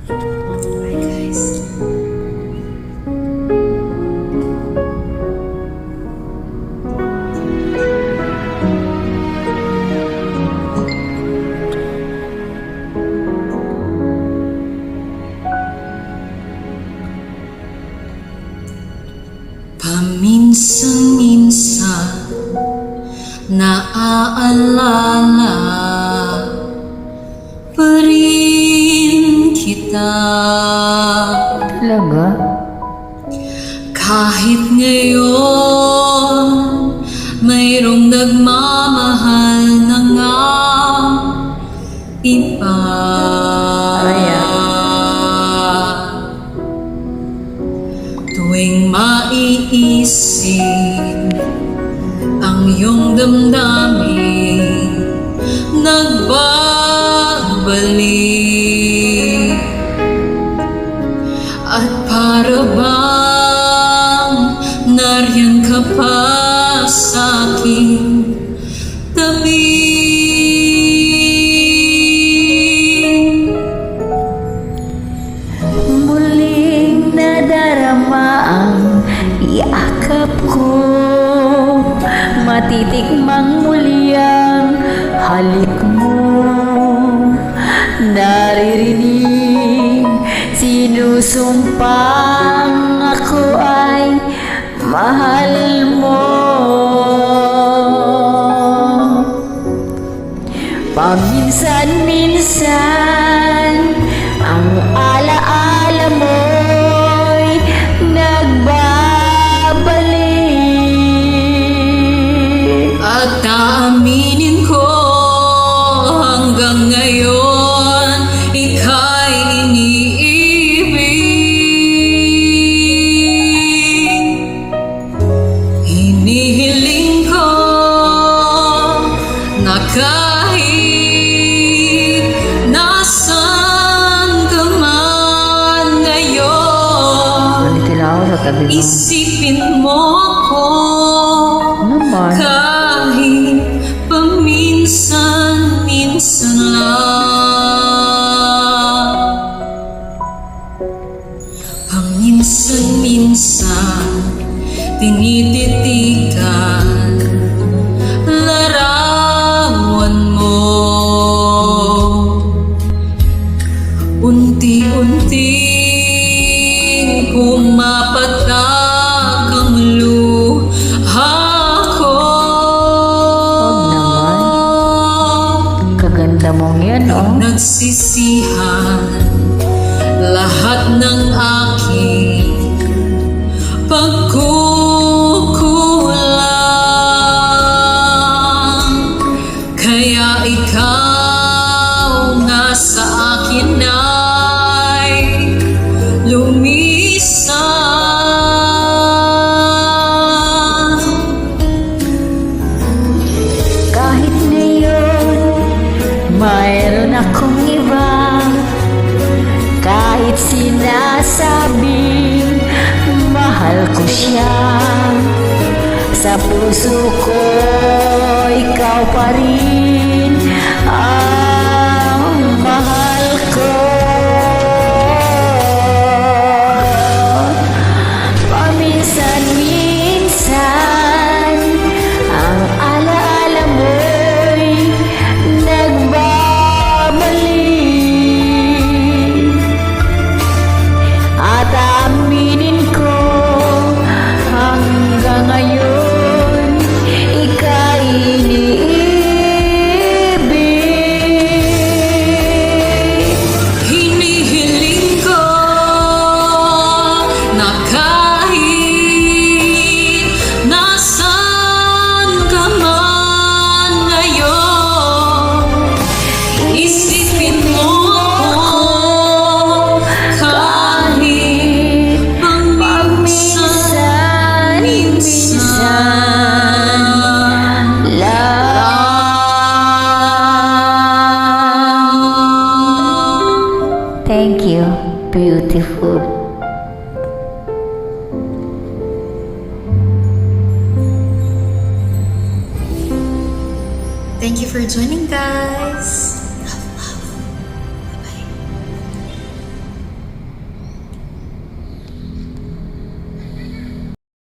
Bye guys. Paminsan-minsan naaalala pa rin kita. Talaga? Kahit ngayon mayroong nagmamahal na nga iba. Tuwing maiisip ang iyong damdamin, nagbabalik. At para bang nariyan ka pa sa aking tabi. Muling nadarama ang yakap ko, matitikmang muli ang halik mo. Naririnig, sinusumpang ako ay mahal mo. Paminsan-minsan ang alaala mo'y nagbabalik. At aaminin ko hanggang ngayon ika'y iniibig. Hinihiling ko na kahit nasaan ka man ngayon, Nalitil ako sa tabi mo. isipin mo ako Naman. kahit paminsan-minsan lang. Paminsan-minsan tinititigan larawan mo. Unti-unting pumapatak ang luha ko. Kaganda mong yan, oh. Nagsisihan lahat ng aking pagkukulang. Kaya ikaw na sa akin ay lumisan. Kahit ngayon mayroon akong iba, kahit sinasabing mahal ko siya, sa puso ko ikaw pa rin ang mahal ko. Paminsan-minsan ang alaala mo'y nagbabalik. At aminin ko hanggang ngayon ika'y iniibig. Hinihiling ko na kahit nasaan ka man ngayon, isipin mo ako kahit paminsan-minsan lang. Thank you, beautiful. Thank you for joining, guys.